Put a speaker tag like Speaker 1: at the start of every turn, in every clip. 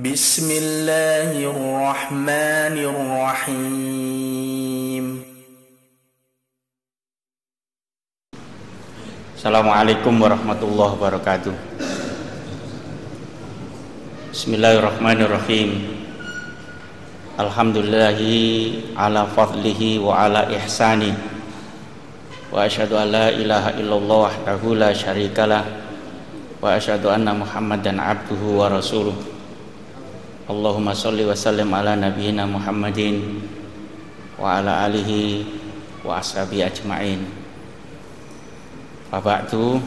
Speaker 1: Bismillahirrahmanirrahim.
Speaker 2: Assalamualaikum warahmatullahi wabarakatuh. Bismillahirrahmanirrahim. Alhamdulillahi ala fadlihi wa ala ihsani. Wa asyhadu an la ilaha illallah wahdahu la syarikalah. Wa asyhadu anna Muhammadan abduhu wa rasuluh. Allahumma sholli wa sallim ala nabiyyina Muhammadin wa ala alihi wa ashabihi ajma'in. Ba'du.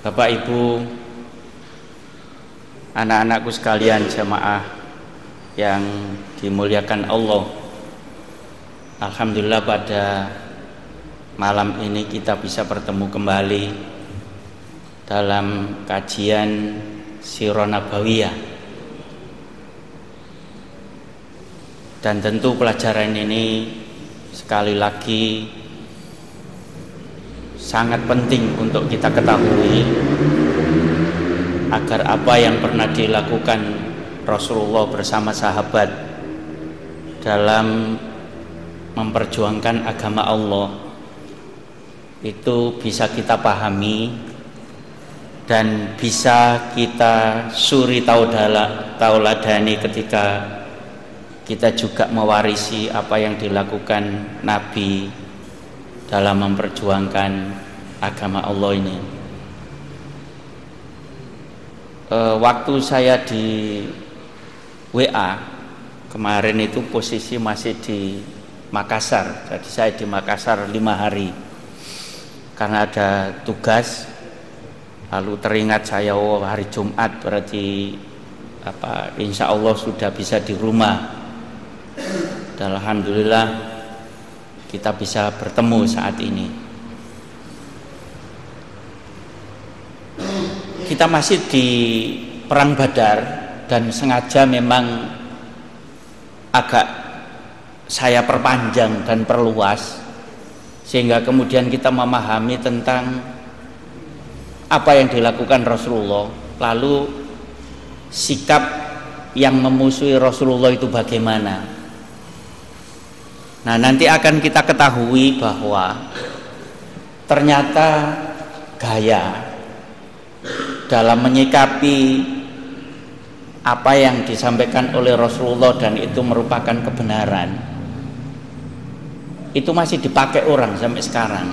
Speaker 2: Bapak Ibu, anak-anakku sekalian jamaah yang dimuliakan Allah, alhamdulillah pada malam ini kita bisa bertemu kembali dalam kajian Sirah Nabawiyah. Dan tentu pelajaran ini sekali lagi sangat penting untuk kita ketahui agar apa yang pernah dilakukan Rasulullah bersama sahabat dalam memperjuangkan agama Allah itu bisa kita pahami dan bisa kita suri tauladani ketika kita juga mewarisi apa yang dilakukan Nabi dalam memperjuangkan agama Allah ini. Waktu saya di WA kemarin itu posisi masih di Makassar, jadi saya di Makassar 5 hari karena ada tugas. Lalu teringat saya, hari Jumat berarti insya Allah sudah bisa di rumah. Dan alhamdulillah kita bisa bertemu saat ini. Kita masih di Perang Badar dan sengaja memang agak saya perpanjang dan perluas sehingga kemudian kita memahami tentang apa yang dilakukan Rasulullah, lalu sikap yang memusuhi Rasulullah itu bagaimana. Nah, nanti akan kita ketahui bahwa ternyata gaya dalam menyikapi apa yang disampaikan oleh Rasulullah dan itu merupakan kebenaran itu masih dipakai orang sampai sekarang.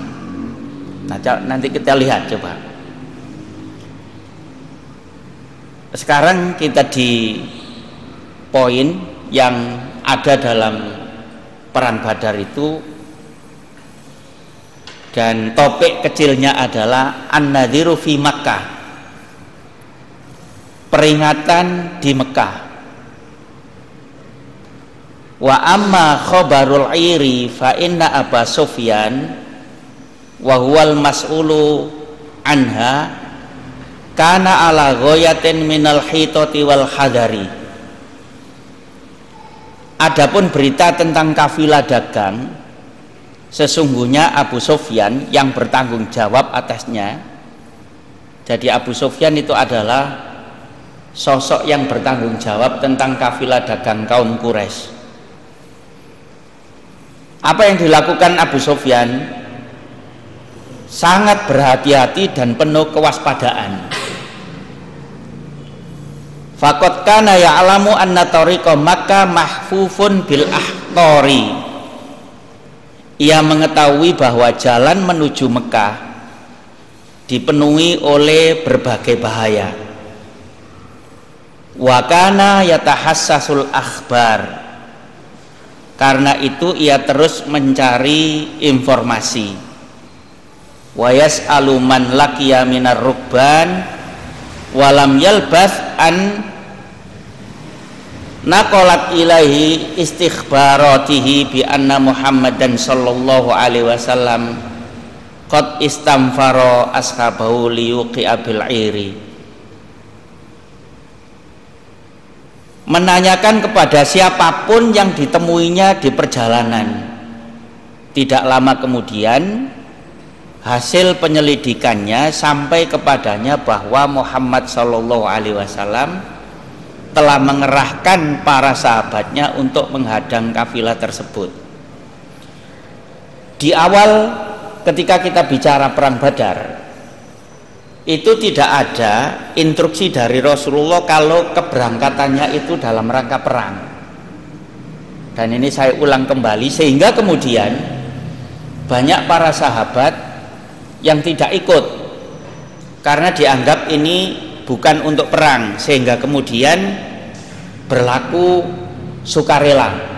Speaker 2: Nah, nanti kita lihat coba. Sekarang kita di poin yang ada dalam Perang Badar itu, dan topik kecilnya adalah An-Nadhiru fi Makkah, peringatan di Mekah. Wa amma khabarul iri fa inna Aba Sufyan wa huwal mas'ulu anha kana ala ghayatin minal hitoti wal hadari. Adapun berita tentang kafilah dagang, sesungguhnya Abu Sufyan yang bertanggung jawab atasnya. Jadi Abu Sufyan itu adalah sosok yang bertanggung jawab tentang kafilah dagang kaum Quraisy. Apa yang dilakukan Abu Sufyan? Sangat berhati-hati dan penuh kewaspadaan. Faqad kana ya'lamu anna tariqa Makkah mahfufun bil ahqari. Ia mengetahui bahwa jalan menuju Mekah dipenuhi oleh berbagai bahaya. Wa kana yatahassasul akhbar. Karena itu ia terus mencari informasi. Wa yas'alu man laqiya minar rukban walam yalbath an naqalat ilaihi istikhbaratihi bi anna Muhammadan sallallahu alaihi wasallam qad istamfara ashabahu liyuqi'a bil iri. Menanyakan kepada siapapun yang ditemuinya di perjalanan. Tidak lama kemudian hasil penyelidikannya sampai kepadanya bahwa Muhammad Shallallahu Alaihi Wasallam telah mengerahkan para sahabatnya untuk menghadang kafilah tersebut. Di awal ketika kita bicara perang Badar, itu tidak ada instruksi dari Rasulullah kalau keberangkatannya itu dalam rangka perang. Dan ini saya ulang kembali, sehingga kemudian banyak para sahabat yang tidak ikut karena dianggap ini bukan untuk perang, sehingga kemudian berlaku sukarela.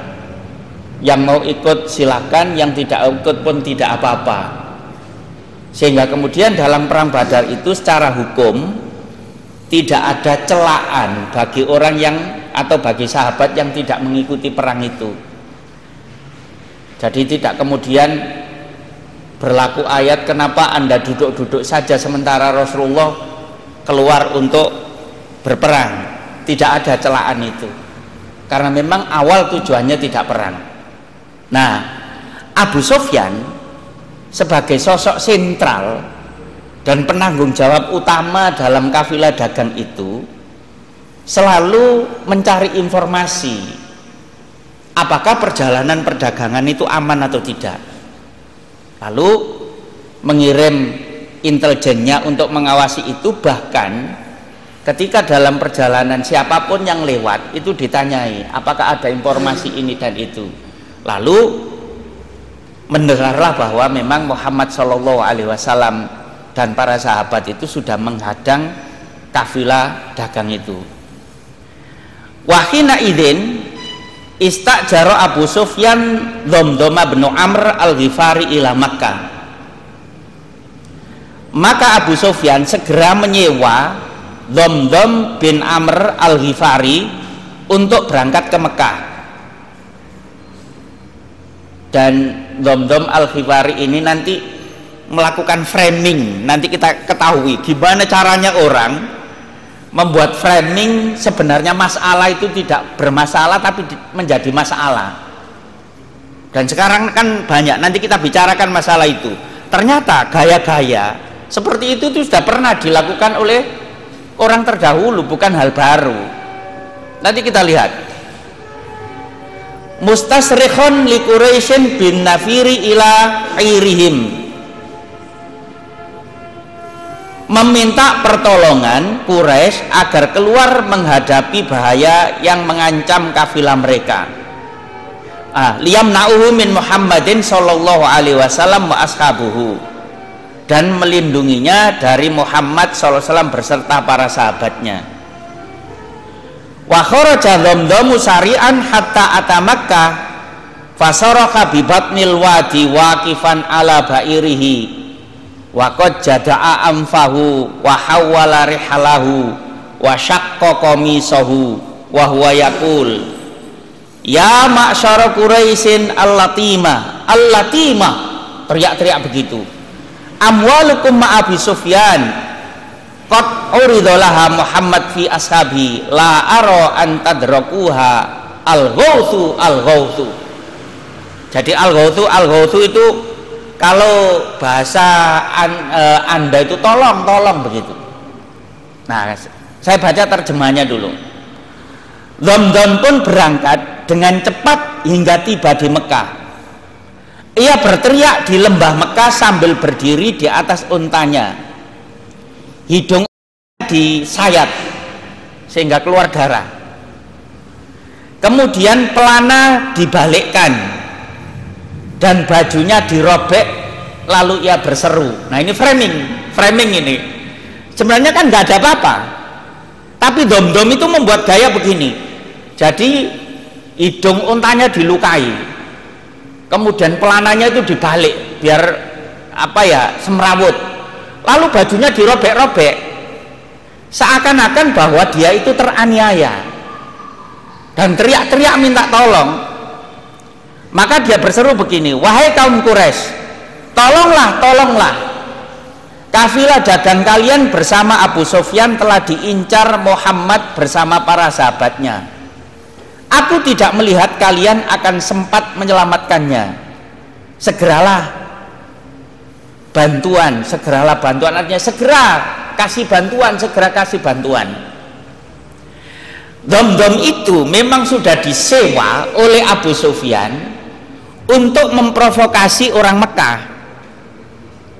Speaker 2: Yang mau ikut silakan, yang tidak ikut pun tidak apa-apa. Sehingga kemudian dalam perang Badar itu secara hukum tidak ada celaan bagi orang yang atau bagi sahabat yang tidak mengikuti perang itu. Jadi tidak kemudian berlaku ayat kenapa Anda duduk-duduk saja sementara Rasulullah keluar untuk berperang. Tidak ada celaan itu, karena memang awal tujuannya tidak perang. Nah, Abu Sufyan sebagai sosok sentral dan penanggung jawab utama dalam kafilah dagang itu selalu mencari informasi apakah perjalanan perdagangan itu aman atau tidak, lalu mengirim intelijennya untuk mengawasi itu. Bahkan ketika dalam perjalanan siapapun yang lewat itu ditanyai apakah ada informasi ini dan itu, lalu mendengarlah bahwa memang Muhammad Shallallahu Alaihi Wasallam dan para sahabat itu sudah menghadang kafilah dagang itu. Wahina idin istajaro Abu Sufyan Dhamdham bin Amr al-Ghifari ila Makkah. Maka Abu Sufyan segera menyewa Dhamdham bin Amr al-Ghifari untuk berangkat ke Mekah. Dan Dhamdham al-Ghifari ini nanti melakukan framing. Nanti kita ketahui gimana caranya orang membuat framing sebenarnya masalah itu tidak bermasalah tapi menjadi masalah. Dan sekarang kan banyak, nanti kita bicarakan masalah itu. Ternyata gaya-gaya seperti itu sudah pernah dilakukan oleh orang terdahulu, bukan hal baru. Nanti kita lihat. Mustasrikhun li Quraisyin bin Nafiri ila airihim, meminta pertolongan Quraisy agar keluar menghadapi bahaya yang mengancam kafilah mereka. Liyamna'uhu min Muhammadin sallallahu alaihi wasallam wa ashabuhu, dan melindunginya dari Muhammad sallallahu alaihi wasallam beserta para sahabatnya. Wa kharaja Dhamdham sari'an hatta ata Makkah fasaraka bi batnil wadi waqifan ala ba'irihi wa qad jada'a anfahu wa hawwala rihalahu wa syaqqa qamisahu wa huwa yaqul ya ma'syara Quraisyin al-latima teriak-teriak begitu, amwalukum ma'abi Sufyan qad uridolaha Muhammad fi ashabi la aro an tadrakuha al-ghawthu. Jadi al-ghawthu itu kalau bahasa Anda itu tolong begitu. Nah, saya baca terjemahannya dulu. Dhamdham pun berangkat dengan cepat hingga tiba di Mekah. Ia berteriak di lembah Mekah sambil berdiri di atas untanya. Hidung disayat sehingga keluar darah. Kemudian pelana dibalikkan dan bajunya dirobek, lalu ia berseru. Nah, ini framing ini. Sebenarnya kan nggak ada apa-apa, tapi Dhamdham itu membuat gaya begini. Jadi hidung untanya dilukai, kemudian pelananya itu dibalik biar semrawut. Lalu bajunya dirobek-robek, seakan-akan bahwa dia itu teraniaya dan teriak-teriak minta tolong. Maka dia berseru begini, wahai kaum Quraisy, tolonglah, kafilah dagang kalian bersama Abu Sufyan telah diincar Muhammad bersama para sahabatnya. Aku tidak melihat kalian akan sempat menyelamatkannya. Segeralah bantuan, segeralah bantuan, artinya segera kasih bantuan, segera kasih bantuan. Dom-dom itu memang sudah disewa oleh Abu Sufyan untuk memprovokasi orang Mekah,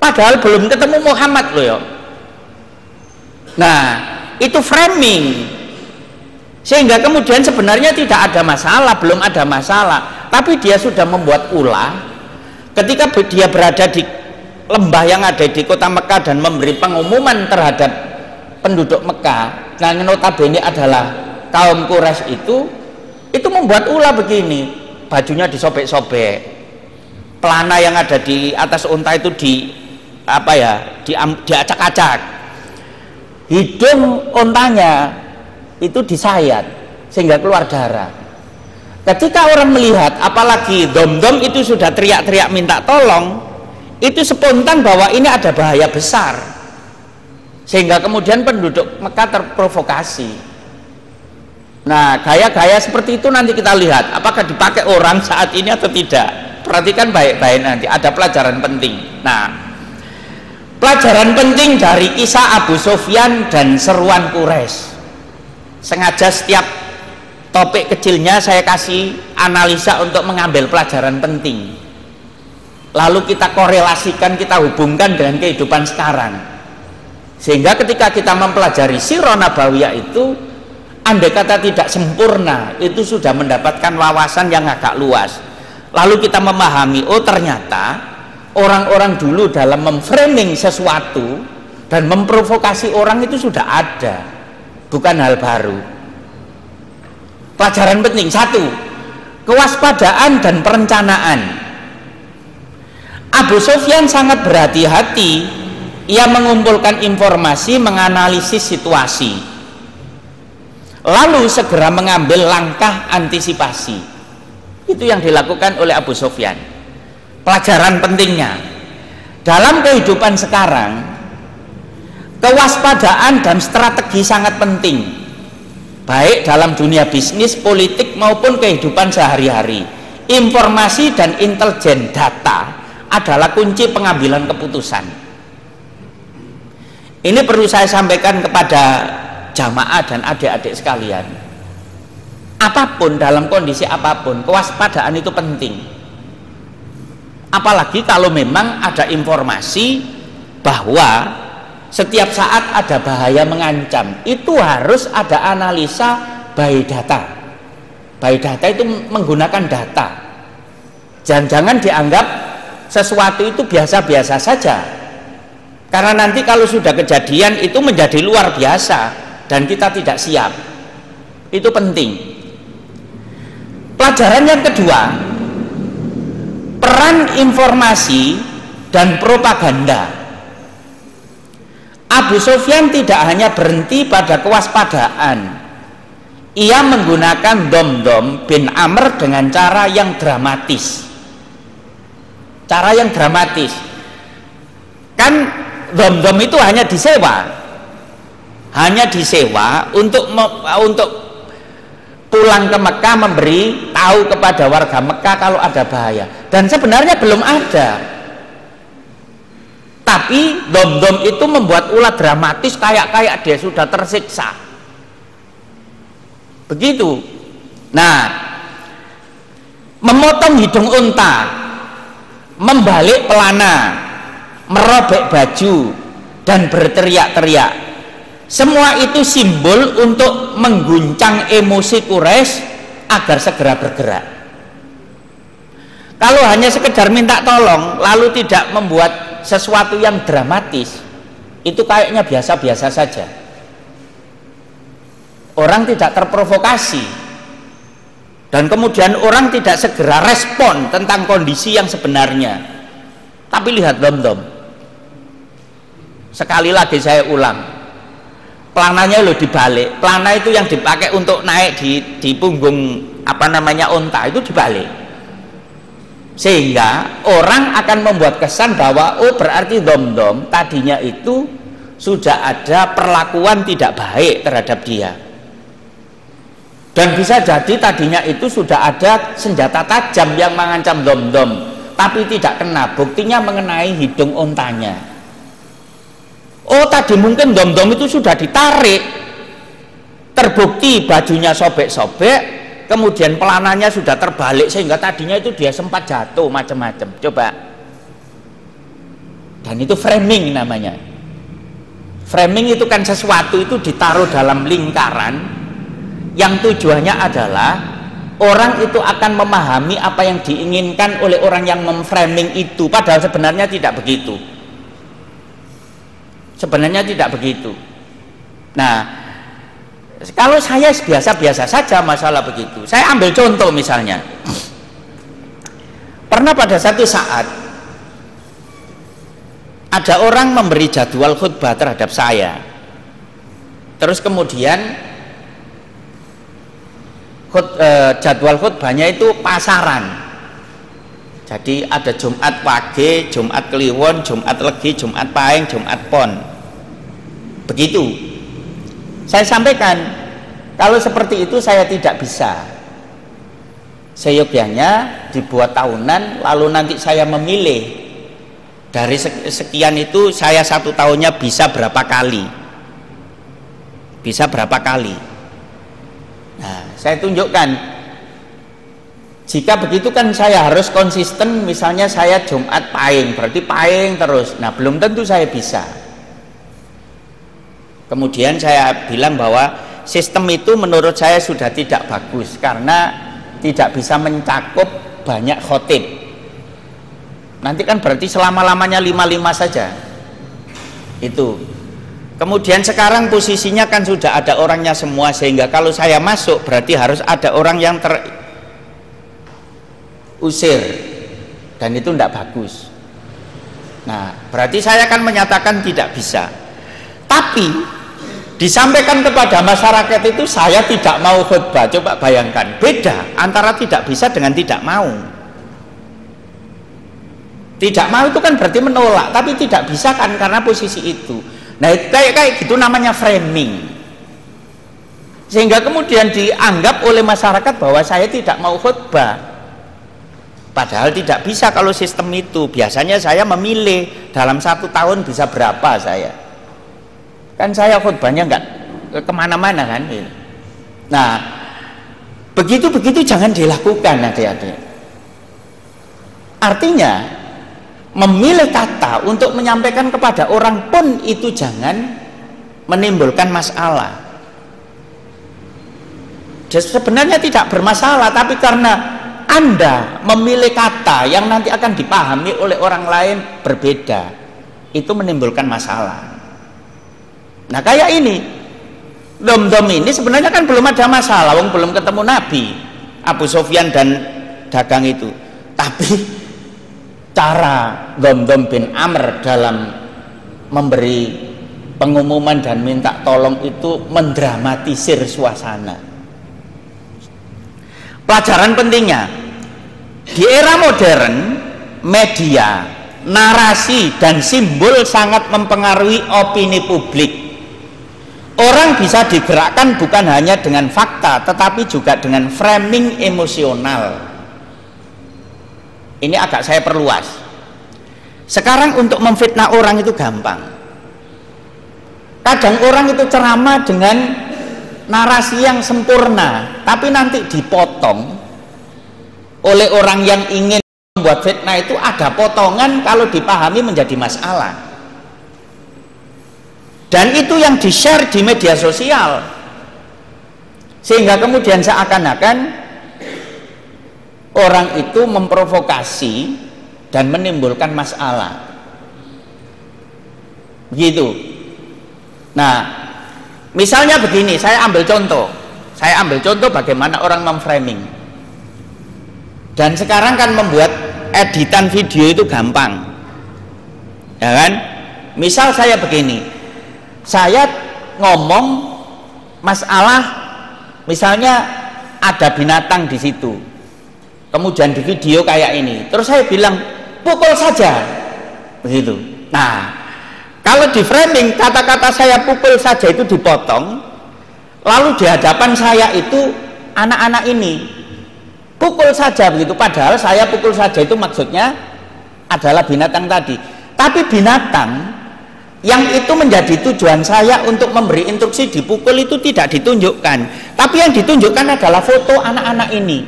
Speaker 2: padahal belum ketemu Muhammad loh ya. Nah, itu framing, sehingga kemudian sebenarnya tidak ada masalah, belum ada masalah, tapi dia sudah membuat ulah ketika dia berada di lembah yang ada di kota Mekah dan memberi pengumuman terhadap penduduk Mekah. Nah, notabene adalah kaum Quraisy itu membuat ulah begini, bajunya disobek-sobek, pelana yang ada di atas unta itu diacak-acak, hidung untanya itu disayat sehingga keluar darah. Ketika orang melihat, apalagi dom-dom itu sudah teriak-teriak minta tolong, itu spontan bahwa ini ada bahaya besar, sehingga kemudian penduduk Mekah terprovokasi. Nah, gaya-gaya seperti itu nanti kita lihat apakah dipakai orang saat ini atau tidak. Perhatikan baik-baik, nanti ada pelajaran penting. Nah, pelajaran penting dari kisah Abu Sufyan dan seruan Quraisy. Sengaja setiap topik kecilnya saya kasih analisa untuk mengambil pelajaran penting, lalu kita korelasikan, kita hubungkan dengan kehidupan sekarang, sehingga ketika kita mempelajari sirah nabawiyah itu, andai kata tidak sempurna, itu sudah mendapatkan wawasan yang agak luas. Lalu kita memahami, oh ternyata orang-orang dulu dalam memframing sesuatu dan memprovokasi orang itu sudah ada, bukan hal baru. Pelajaran penting, satu, kewaspadaan dan perencanaan. Abu Sufyan sangat berhati-hati, ia mengumpulkan informasi, menganalisis situasi, lalu segera mengambil langkah antisipasi. Itu yang dilakukan oleh Abu Sufyan. Pelajaran pentingnya, dalam kehidupan sekarang, kewaspadaan dan strategi sangat penting, baik dalam dunia bisnis, politik maupun kehidupan sehari-hari. Informasi dan intelijen data adalah kunci pengambilan keputusan. Ini perlu saya sampaikan kepada jamaah dan adik-adik sekalian. Apapun, dalam kondisi apapun, kewaspadaan itu penting. Apalagi kalau memang ada informasi bahwa setiap saat ada bahaya mengancam, itu harus ada analisa by data. By data itu menggunakan data. Jangan dianggap sesuatu itu biasa-biasa saja, karena nanti kalau sudah kejadian itu menjadi luar biasa dan kita tidak siap. Itu penting. Pelajaran yang kedua, peran informasi dan propaganda. Abu Sufyan tidak hanya berhenti pada kewaspadaan, ia menggunakan Dom-dom bin Amr dengan cara yang dramatis. Cara yang dramatis, kan Dom-dom itu hanya disewa untuk pulang ke Mekah memberi tahu kepada warga Mekah kalau ada bahaya, dan sebenarnya belum ada. Tapi Dom-dom itu membuat ulah dramatis, kayak dia sudah tersiksa. Begitu. Nah, memotong hidung unta, membalik pelana, merobek baju, dan berteriak-teriak, semua itu simbol untuk mengguncang emosi Quraisy agar segera bergerak. Kalau hanya sekedar minta tolong lalu tidak membuat sesuatu yang dramatis, itu kayaknya biasa-biasa saja. Orang tidak terprovokasi, dan kemudian orang tidak segera respon tentang kondisi yang sebenarnya. Tapi lihat Dom-dom, sekali lagi saya ulang, pelananya loh dibalik. Pelana itu yang dipakai untuk naik di punggung unta itu dibalik, sehingga orang akan membuat kesan bahwa oh berarti Dom-dom tadinya itu sudah ada perlakuan tidak baik terhadap dia, dan bisa jadi tadinya itu sudah ada senjata tajam yang mengancam Dom-dom. tapi tidak kena. Buktinya mengenai hidung ontanya. Oh, tadi mungkin dom-dom itu sudah ditarik, terbukti bajunya sobek-sobek, kemudian pelanannya sudah terbalik sehingga tadinya itu dia sempat jatuh macam-macam. Coba. Dan itu framing namanya. Framing itu kan sesuatu itu ditaruh dalam lingkaran yang tujuannya adalah orang itu akan memahami apa yang diinginkan oleh orang yang memframing itu, padahal sebenarnya tidak begitu. Sebenarnya tidak begitu. Nah, kalau saya biasa-biasa saja masalah begitu. Saya ambil contoh misalnya. Pernah pada satu saat ada orang memberi jadwal khutbah terhadap saya. Terus kemudian jadwal khutbahnya itu pasaran. Jadi ada Jumat Page, Jumat Kliwon, Jumat Legi, Jumat Pahing, Jumat Pon. Begitu. Saya sampaikan, kalau seperti itu saya tidak bisa. Seyogyanya dibuat tahunan, lalu nanti saya memilih dari sekian itu saya satu tahunnya bisa berapa kali. Bisa berapa kali. Nah, saya tunjukkan. Jika begitu kan saya harus konsisten, misalnya saya Jumat Pahing, berarti Pahing terus. Nah, belum tentu saya bisa. Kemudian saya bilang bahwa sistem itu menurut saya sudah tidak bagus karena tidak bisa mencakup banyak khotib. Nanti kan berarti selama-lamanya 5-5 saja. Itu. Kemudian sekarang posisinya kan sudah ada orangnya semua, sehingga kalau saya masuk berarti harus ada orang yang usir, dan itu tidak bagus. Nah, berarti saya akan menyatakan tidak bisa. Tapi disampaikan kepada masyarakat itu saya tidak mau khutbah. Coba bayangkan, beda antara tidak bisa dengan tidak mau. Tidak mau itu kan berarti menolak, tapi tidak bisa kan karena posisi itu. Nah, kayak gitu namanya framing. Sehingga kemudian dianggap oleh masyarakat bahwa saya tidak mau khutbah. Padahal tidak bisa kalau sistem itu. Biasanya saya memilih dalam satu tahun bisa berapa saya. Kan saya khutbahnya nggak kemana-mana kan. Nah, begitu-begitu jangan dilakukan adik-adik. Artinya memilih kata untuk menyampaikan kepada orang pun itu jangan menimbulkan masalah. Sebenarnya tidak bermasalah, tapi karena Anda memilih kata yang nanti akan dipahami oleh orang lain berbeda, itu menimbulkan masalah. Nah, kayak ini dom-dom ini sebenarnya kan belum ada masalah, wong belum ketemu Nabi Abu Sufyan dan dagang itu. Tapi cara dom-dom bin Amr dalam memberi pengumuman dan minta tolong itu mendramatisir suasana. Pelajaran pentingnya, di era modern, media, narasi, dan simbol sangat mempengaruhi opini publik. Orang bisa digerakkan bukan hanya dengan fakta, tetapi juga dengan framing emosional. Ini agak saya perluas. Sekarang untuk memfitnah orang itu gampang. Kadang orang itu ceramah dengan narasi yang sempurna, tapi nanti dipotong oleh orang yang ingin membuat fitnah itu, ada potongan kalau dipahami menjadi masalah, dan itu yang di-share di media sosial, sehingga kemudian seakan-akan orang itu memprovokasi dan menimbulkan masalah begitu. Nah, misalnya begini, saya ambil contoh bagaimana orang memframing. Dan sekarang kan membuat editan video itu gampang, ya kan? Misal saya begini, saya ngomong masalah, misalnya ada binatang di situ, kemudian di video kayak ini, terus saya bilang pukul saja, begitu. Nah, kalau di framing kata-kata saya pukul saja itu dipotong, lalu di hadapan saya itu anak-anak ini pukul saja begitu, padahal saya pukul saja itu maksudnya adalah binatang tadi. Tapi binatang yang itu menjadi tujuan saya untuk memberi instruksi dipukul itu tidak ditunjukkan, tapi yang ditunjukkan adalah foto anak-anak ini.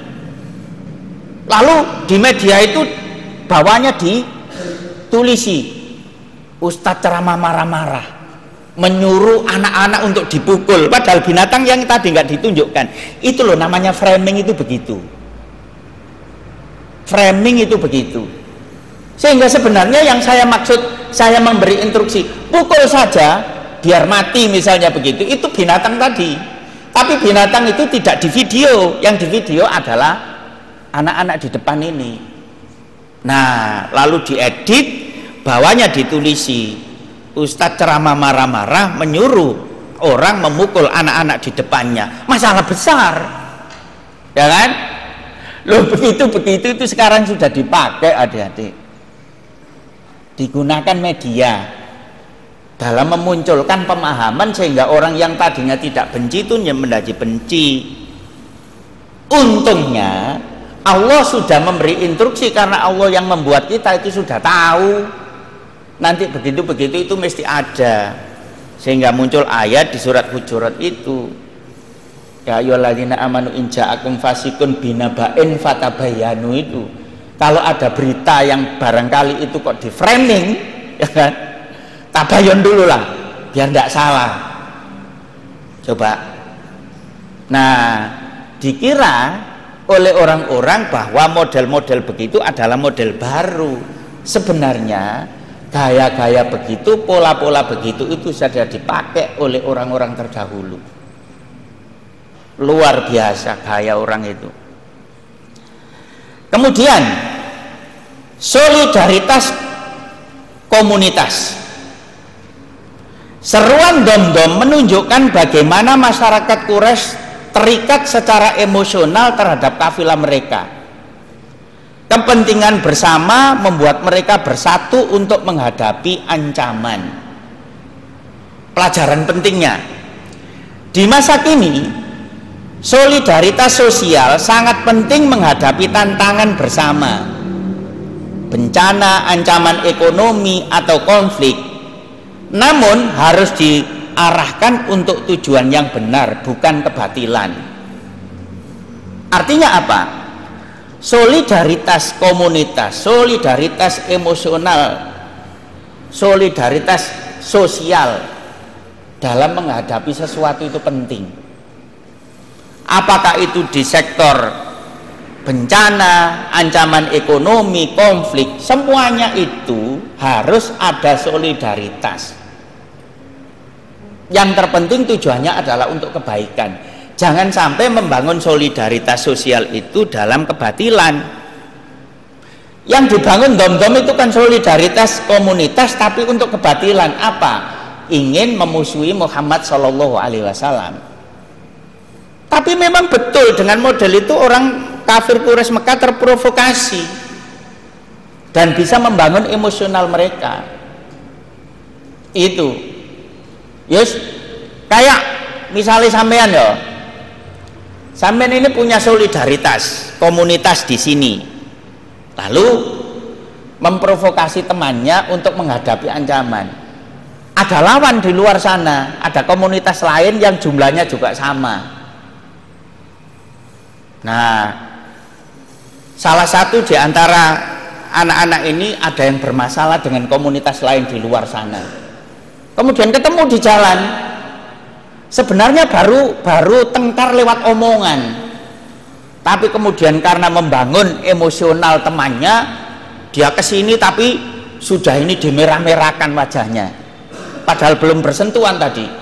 Speaker 2: Lalu di media itu bawahnya ditulisi Ustadz ceramah marah-marah menyuruh anak-anak untuk dipukul, padahal binatang yang tadi nggak ditunjukkan. Itu loh namanya framing, itu begitu. Framing itu begitu. Sehingga sebenarnya yang saya maksud, saya memberi instruksi pukul saja biar mati misalnya begitu, itu binatang tadi. Tapi binatang itu tidak di video, yang di video adalah anak-anak di depan ini. Nah, lalu diedit, bawahnya ditulisi Ustadz ceramah marah-marah menyuruh orang memukul anak-anak di depannya. Masalah besar, ya kan? Loh, begitu itu sekarang sudah dipakai adik-adik, digunakan media dalam memunculkan pemahaman sehingga orang yang tadinya tidak benci itu menjadi benci. Untungnya Allah sudah memberi instruksi, karena Allah yang membuat kita itu sudah tahu nanti begitu itu mesti ada, sehingga muncul ayat di surat Hujurat itu, ya ayyuhalladzina amanu in ja'akum fasikun binaba'in fatabayanu. Itu kalau ada berita yang barangkali itu kok di framing, ya kan, tabayun dulu lah biar tidak salah. Coba. Nah, dikira oleh orang-orang bahwa model-model begitu adalah model baru. Sebenarnya gaya-gaya begitu, pola-pola begitu itu sudah dipakai oleh orang-orang terdahulu. Luar biasa gaya orang itu. Kemudian solidaritas komunitas. Seruan dom-dom menunjukkan bagaimana masyarakat Quraisy terikat secara emosional terhadap kafilah mereka. Kepentingan bersama membuat mereka bersatu untuk menghadapi ancaman. Pelajaran pentingnya, di masa kini solidaritas sosial sangat penting menghadapi tantangan bersama. Bencana, ancaman ekonomi atau konflik, namun harus diarahkan untuk tujuan yang benar, bukan kebatilan. Artinya apa? Solidaritas komunitas, solidaritas emosional, solidaritas sosial dalam menghadapi sesuatu itu penting. Apakah itu di sektor bencana, ancaman ekonomi, konflik, semuanya itu harus ada solidaritas. Yang terpenting tujuannya adalah untuk kebaikan. Jangan sampai membangun solidaritas sosial itu dalam kebatilan. Yang dibangun dom-dom itu kan solidaritas komunitas, tapi untuk kebatilan. Apa? Ingin memusuhi Muhammad SAW. Tapi memang betul dengan model itu orang kafir Quraisy Mekah terprovokasi dan bisa membangun emosional mereka. Itu yes, kayak misalnya sampean ya, sampean ini punya solidaritas komunitas di sini, lalu memprovokasi temannya untuk menghadapi ancaman. Ada lawan di luar sana, ada komunitas lain yang jumlahnya juga sama. Nah, salah satu di antara anak-anak ini ada yang bermasalah dengan komunitas lain di luar sana. Kemudian ketemu di jalan, sebenarnya baru tengkar lewat omongan, tapi kemudian karena membangun emosional temannya, dia kesini tapi sudah ini dimerah-merahkan wajahnya, padahal belum bersentuhan tadi.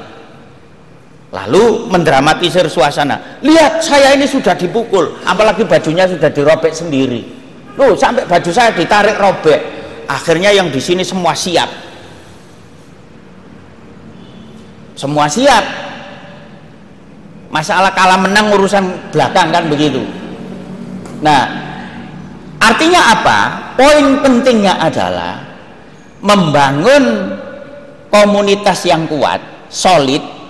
Speaker 2: Lalu mendramatisir suasana. Lihat, saya ini sudah dipukul, apalagi bajunya sudah dirobek sendiri. Loh, sampai baju saya ditarik robek. Akhirnya yang di sini semua siap. Semua siap. Masalah kalah menang urusan belakang kan begitu. Nah, artinya apa? Poin pentingnya adalah membangun komunitas yang kuat, solid.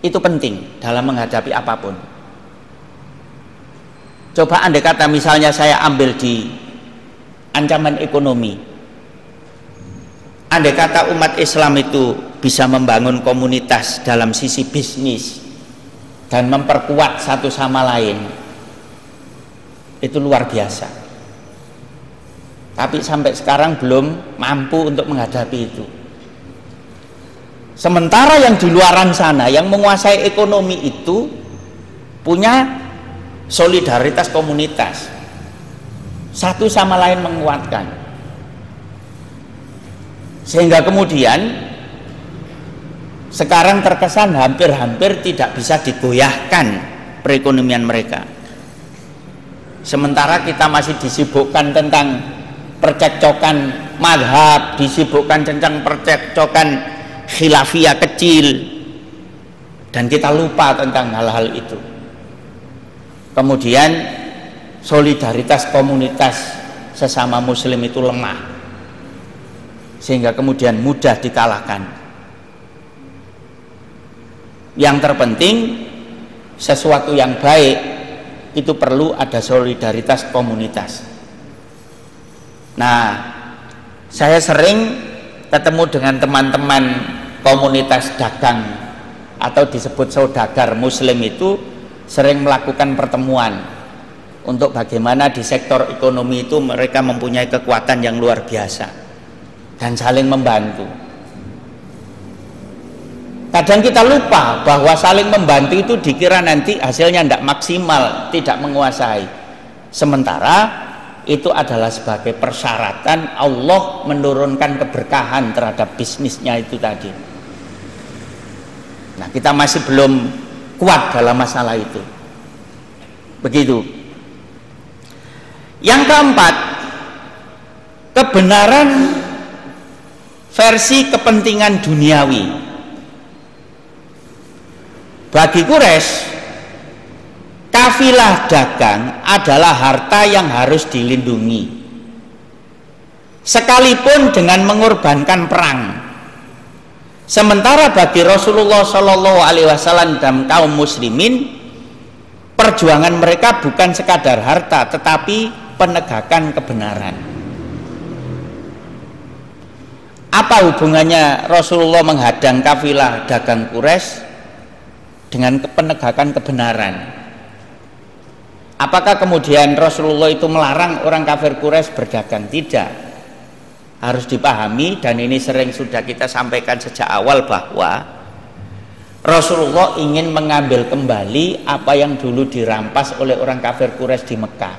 Speaker 2: Itu penting dalam menghadapi apapun. Coba andai kata misalnya saya ambil di ancaman ekonomi. Andai kata umat Islam itu bisa membangun komunitas dalam sisi bisnis dan memperkuat satu sama lain, itu luar biasa. Tapi sampai sekarang belum mampu untuk menghadapi itu. Sementara yang di luaran sana yang menguasai ekonomi itu punya solidaritas komunitas, satu sama lain menguatkan, sehingga kemudian sekarang terkesan hampir-hampir tidak bisa digoyahkan perekonomian mereka. Sementara kita masih disibukkan tentang percekcokan mazhab, disibukkan tentang percekcokan khilafiyah kecil, dan kita lupa tentang hal-hal itu. Kemudian solidaritas komunitas sesama muslim itu lemah, sehingga kemudian mudah dikalahkan. Yang terpenting, sesuatu yang baik itu perlu ada solidaritas komunitas. Nah, saya sering ketemu dengan teman-teman komunitas dagang atau disebut saudagar muslim itu, sering melakukan pertemuan untuk bagaimana di sektor ekonomi itu mereka mempunyai kekuatan yang luar biasa dan saling membantu. Kadang kita lupa bahwa saling membantu itu dikira nanti hasilnya tidak maksimal, tidak menguasai. Sementara itu adalah sebagai persyaratan Allah menurunkan keberkahan terhadap bisnisnya itu tadi. Nah, kita masih belum kuat dalam masalah itu. Begitu. Yang keempat, kebenaran versi kepentingan duniawi. Bagi Quraisy, kafilah dagang adalah harta yang harus dilindungi, sekalipun dengan mengorbankan perang. Sementara bagi Rasulullah Shallallahu Alaihi Wasallam dan kaum muslimin, perjuangan mereka bukan sekadar harta, tetapi penegakan kebenaran. Apa hubungannya Rasulullah menghadang kafilah dagang Quraisy dengan penegakan kebenaran? Apakah kemudian Rasulullah itu melarang orang kafir Quraisy berdagang? Tidak. Harus dipahami, dan ini sering sudah kita sampaikan sejak awal, bahwa Rasulullah ingin mengambil kembali apa yang dulu dirampas oleh orang kafir Quraisy di Mekah.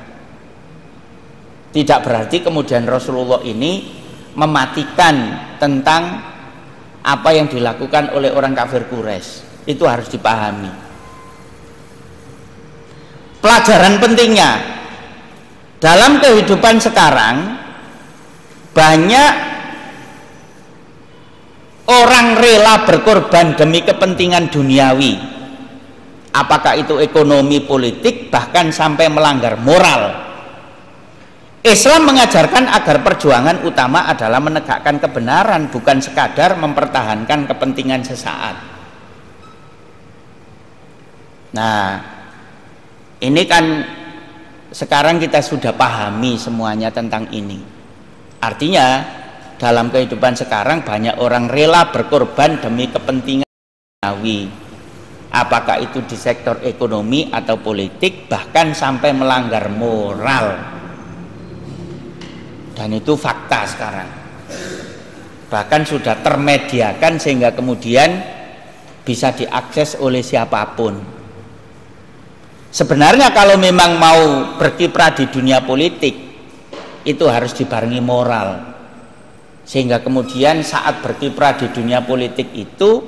Speaker 2: Tidak berarti kemudian Rasulullah ini mematikan tentang apa yang dilakukan oleh orang kafir Quraisy. Itu harus dipahami. Pelajaran pentingnya dalam kehidupan sekarang, banyak orang rela berkorban demi kepentingan duniawi, apakah itu ekonomi, politik, bahkan sampai melanggar moral. Islam mengajarkan agar perjuangan utama adalah menegakkan kebenaran, bukan sekadar mempertahankan kepentingan sesaat. Nah, ini kan sekarang kita sudah pahami semuanya tentang ini. Artinya dalam kehidupan sekarang banyak orang rela berkorban demi kepentingan duniawi, apakah itu di sektor ekonomi atau politik, bahkan sampai melanggar moral. Dan itu fakta sekarang. Bahkan sudah termediakan sehingga kemudian bisa diakses oleh siapapun. Sebenarnya kalau memang mau berkiprah di dunia politik, itu harus dibarengi moral, sehingga kemudian saat berkiprah di dunia politik itu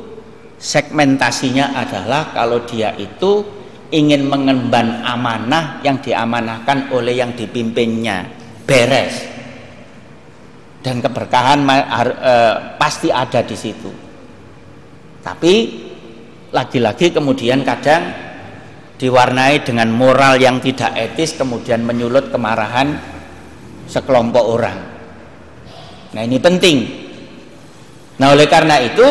Speaker 2: segmentasinya adalah kalau dia itu ingin mengemban amanah yang diamanahkan oleh yang dipimpinnya, beres, dan keberkahan pasti ada di situ. Tapi lagi-lagi kemudian kadang diwarnai dengan moral yang tidak etis, kemudian menyulut kemarahan sekelompok orang. Nah, ini penting. Nah, oleh karena itu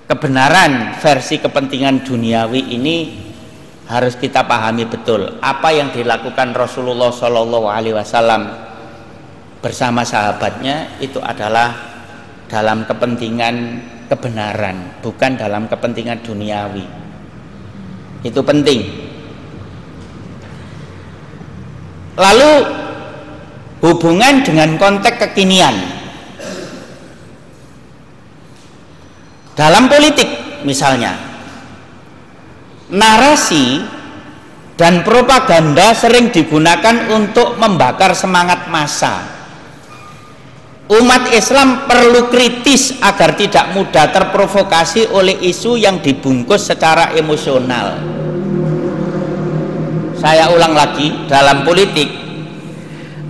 Speaker 2: kebenaran versi kepentingan duniawi ini harus kita pahami betul. Apa yang dilakukan Rasulullah Shallallahu Alaihi Wasallam bersama sahabatnya itu adalah dalam kepentingan kebenaran, bukan dalam kepentingan duniawi. Itu penting. Lalu hubungan dengan konteks kekinian dalam politik, misalnya narasi dan propaganda sering digunakan untuk membakar semangat massa. Umat Islam perlu kritis agar tidak mudah terprovokasi oleh isu yang dibungkus secara emosional. Saya ulang lagi, dalam politik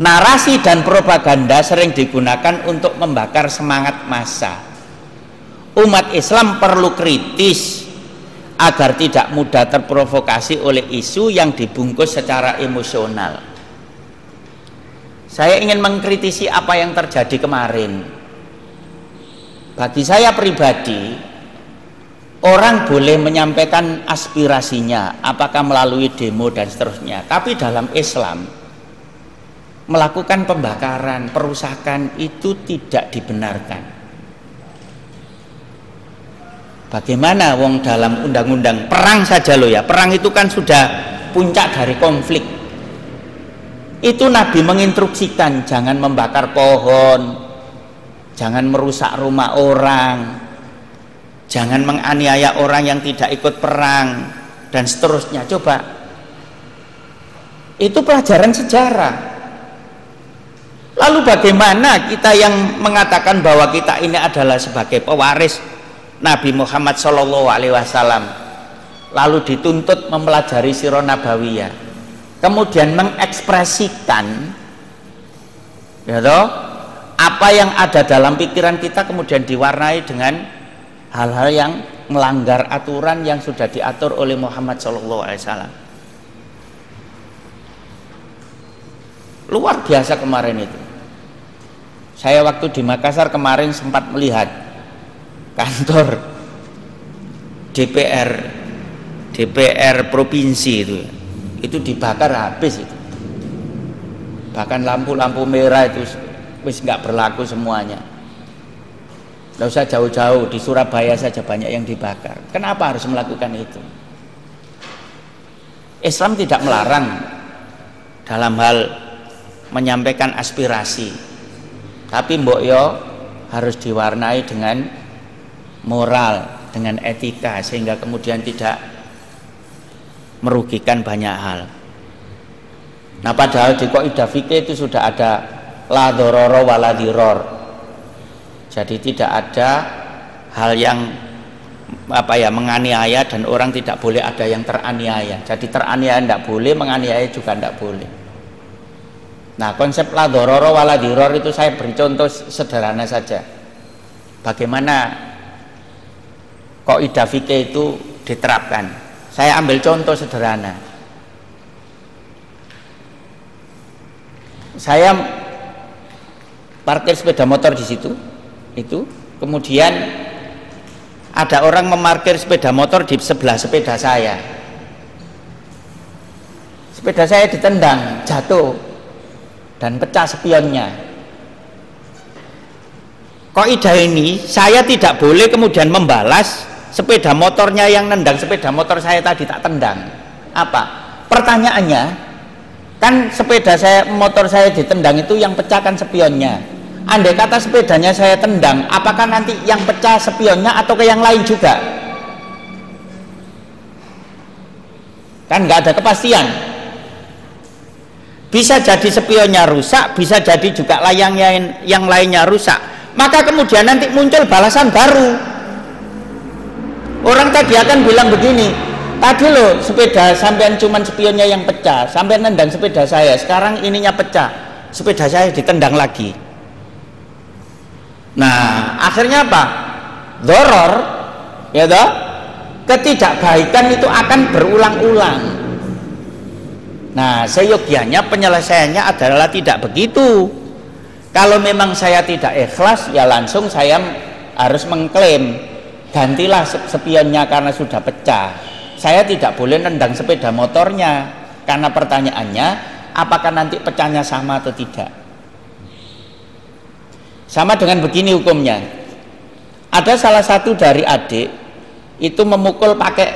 Speaker 2: narasi dan propaganda sering digunakan untuk membakar semangat massa. Umat Islam perlu kritis agar tidak mudah terprovokasi oleh isu yang dibungkus secara emosional. Saya ingin mengkritisi apa yang terjadi kemarin. Bagi saya pribadi, orang boleh menyampaikan aspirasinya, apakah melalui demo dan seterusnya. Tapi dalam Islam, melakukan pembakaran, perusakan itu tidak dibenarkan. Bagaimana wong dalam undang-undang perang saja loh ya, perang itu kan sudah puncak dari konflik. Itu Nabi menginstruksikan jangan membakar pohon, jangan merusak rumah orang, jangan menganiaya orang yang tidak ikut perang dan seterusnya. Coba, itu pelajaran sejarah. Lalu bagaimana kita yang mengatakan bahwa kita ini adalah sebagai pewaris Nabi Muhammad SAW, lalu dituntut mempelajari sirah nabawiyah, kemudian mengekspresikan ya toh, apa yang ada dalam pikiran kita kemudian diwarnai dengan hal-hal yang melanggar aturan yang sudah diatur oleh Muhammad SAW. Luar biasa kemarin itu. Saya waktu di Makassar kemarin sempat melihat kantor DPR provinsi itu dibakar habis itu. Bahkan lampu-lampu merah itu wis nggak berlaku semuanya. Nggak usah jauh-jauh, di Surabaya saja banyak yang dibakar. Kenapa harus melakukan itu? Islam tidak melarang dalam hal menyampaikan aspirasi, tapi mbok yo harus diwarnai dengan moral, dengan etika, sehingga kemudian tidak merugikan banyak hal. Nah, padahal di kaidah fikih itu sudah ada la dororo wala diror. Jadi tidak ada hal yang menganiaya dan orang tidak boleh ada yang teraniaya. Jadi teraniaya tidak boleh, menganiaya juga tidak boleh. Nah, konsep la dororo wala diror itu saya beri contoh sederhana saja. Bagaimana kaidah fikih itu diterapkan. Saya ambil contoh sederhana. Saya parkir sepeda motor di situ, itu kemudian ada orang memarkir sepeda motor di sebelah sepeda saya. Sepeda saya ditendang, jatuh dan pecah spionnya. Kaidah ini saya tidak boleh kemudian membalas sepeda motornya yang nendang sepeda motor saya tadi tak tendang. Apa? Pertanyaannya, kan sepeda saya, motor saya ditendang itu yang pecah kan spionnya. Andai kata sepedanya saya tendang, apakah nanti yang pecah spionnya atau ke yang lain juga? Kan nggak ada kepastian. Bisa jadi spionnya rusak, bisa jadi juga yang lainnya rusak. Maka kemudian nanti muncul balasan baru. Orang tadi akan bilang begini, tadi loh sepeda sampean cuman spionnya yang pecah, sampean nendang sepeda saya, sekarang ininya pecah, sepeda saya ditendang lagi. Nah, akhirnya apa? Doror, ya toh? Ketidakbaikan itu akan berulang-ulang. Nah, seyogianya penyelesaiannya adalah tidak begitu. Kalau memang saya tidak ikhlas, ya langsung saya harus mengklaim, gantilah spionnya karena sudah pecah. Saya tidak boleh nendang sepeda motornya, karena pertanyaannya apakah nanti pecahnya sama atau tidak. Sama dengan begini hukumnya. Ada salah satu dari adik itu memukul pakai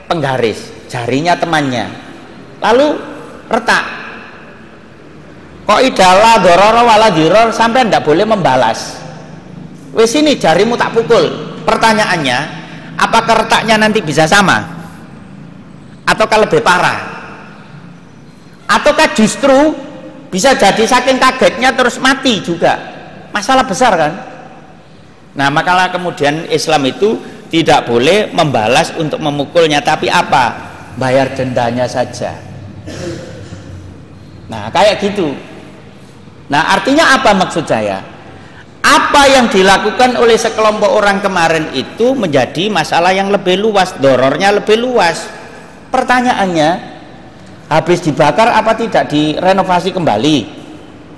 Speaker 2: penggaris jarinya temannya, lalu retak. Kok idala dororo wala diror, sampai ndak boleh membalas. Wes ini jarimu tak pukul. Pertanyaannya, apakah retaknya nanti bisa sama? Ataukah lebih parah? Ataukah justru bisa jadi saking kagetnya terus mati juga? Masalah besar kan? Nah, makalah kemudian Islam itu tidak boleh membalas untuk memukulnya, tapi apa? Bayar dendanya saja. Nah, kayak gitu. Nah, artinya apa maksud saya? Apa yang dilakukan oleh sekelompok orang kemarin itu menjadi masalah yang lebih luas, dorornya lebih luas. Pertanyaannya, habis dibakar apa tidak direnovasi kembali?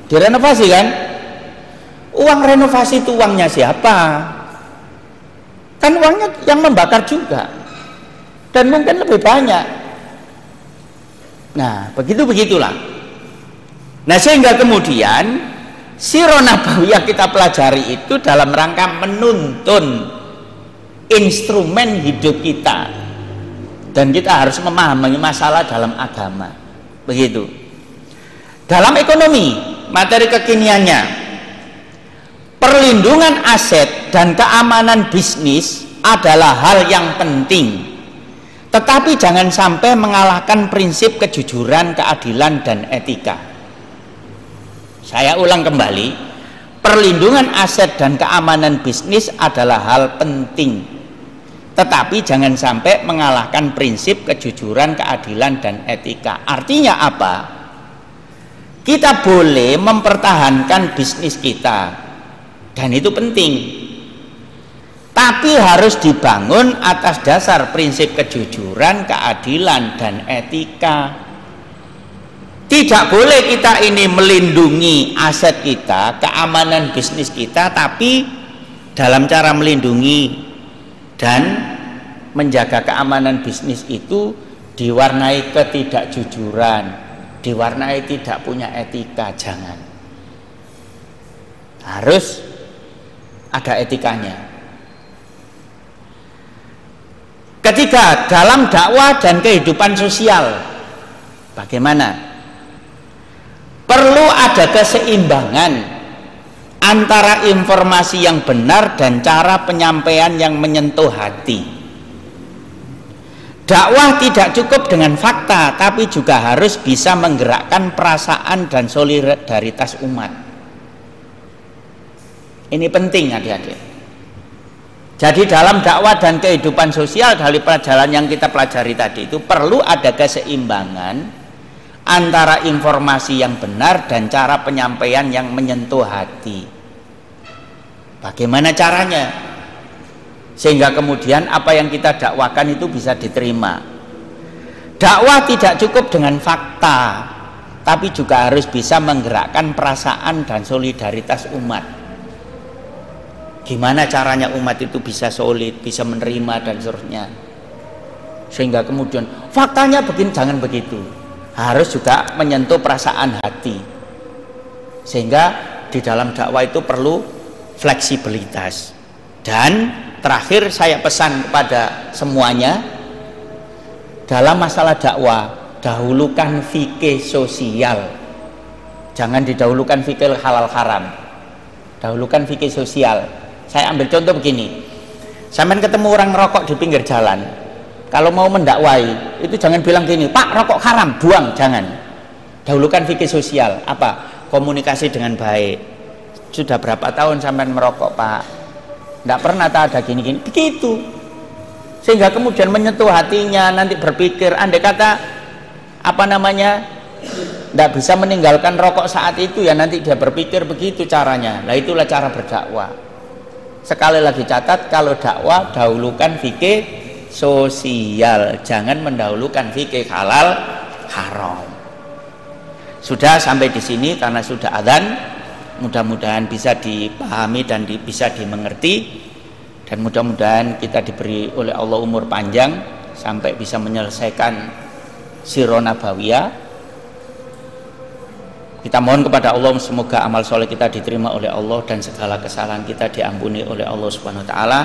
Speaker 2: Direnovasi kan? Uang renovasi itu uangnya siapa? Kan uangnya yang membakar juga, dan mungkin lebih banyak. Nah, begitulah. Nah, sehingga kemudian Sirah Nabawiyah kita pelajari itu dalam rangka menuntun instrumen hidup kita, dan kita harus memahami masalah dalam agama. Begitu. Dalam ekonomi, materi kekiniannya, perlindungan aset dan keamanan bisnis adalah hal yang penting, tetapi jangan sampai mengalahkan prinsip kejujuran, keadilan, dan etika. Saya ulang kembali, perlindungan aset dan keamanan bisnis adalah hal penting, tetapi jangan sampai mengalahkan prinsip kejujuran, keadilan, dan etika. Artinya apa? Kita boleh mempertahankan bisnis kita, dan itu penting, tapi harus dibangun atas dasar prinsip kejujuran, keadilan, dan etika. Tidak boleh kita ini melindungi aset kita, keamanan bisnis kita, tapi dalam cara melindungi dan menjaga keamanan bisnis itu diwarnai ketidakjujuran, diwarnai tidak punya etika. Jangan. Harus ada etikanya. Ketiga, dalam dakwah dan kehidupan sosial, bagaimana? Perlu ada keseimbangan antara informasi yang benar dan cara penyampaian yang menyentuh hati. Dakwah tidak cukup dengan fakta, tapi juga harus bisa menggerakkan perasaan dan solidaritas umat. Ini penting, adik-adik. Jadi dalam dakwah dan kehidupan sosial dari pelajaran yang kita pelajari tadi itu perlu ada keseimbangan antara informasi yang benar dan cara penyampaian yang menyentuh hati. Bagaimana caranya? Sehingga kemudian apa yang kita dakwakan itu bisa diterima. Dakwah tidak cukup dengan fakta, tapi juga harus bisa menggerakkan perasaan dan solidaritas umat. Gimana caranya umat itu bisa solid, bisa menerima dan seterusnya. Sehingga kemudian faktanya begini, jangan begitu. Harus juga menyentuh perasaan hati. Sehingga di dalam dakwah itu perlu fleksibilitas. Dan terakhir saya pesan kepada semuanya, dalam masalah dakwah dahulukan fikih sosial, jangan didahulukan fikih halal haram, dahulukan fikih sosial. Saya ambil contoh begini, sampean ketemu orang ngerokok di pinggir jalan, kalau mau mendakwai itu jangan bilang gini, Pak rokok haram, buang, jangan. Dahulukan fikih sosial. Apa? Komunikasi dengan baik. Sudah berapa tahun sampean merokok, Pak? Tidak pernah ada gini-gini. Begitu. Sehingga kemudian menyentuh hatinya, nanti berpikir, andai kata tidak bisa meninggalkan rokok saat itu, ya nanti dia berpikir begitu caranya. Nah, itulah cara berdakwah. Sekali lagi catat, kalau dakwah dahulukan fikih sosial, jangan mendahulukan fikih halal haram. Sudah sampai di sini karena sudah adzan, mudah-mudahan bisa dipahami dan bisa dimengerti, dan mudah-mudahan kita diberi oleh Allah umur panjang sampai bisa menyelesaikan Sirah Nabawiyah. Kita mohon kepada Allah semoga amal soleh kita diterima oleh Allah dan segala kesalahan kita diampuni oleh Allah Subhanahu wa taala.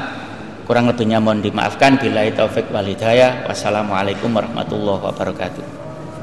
Speaker 2: Kurang lebihnya mohon dimaafkan. Billahi taufik wal hidayah. Wassalamualaikum warahmatullahi wabarakatuh.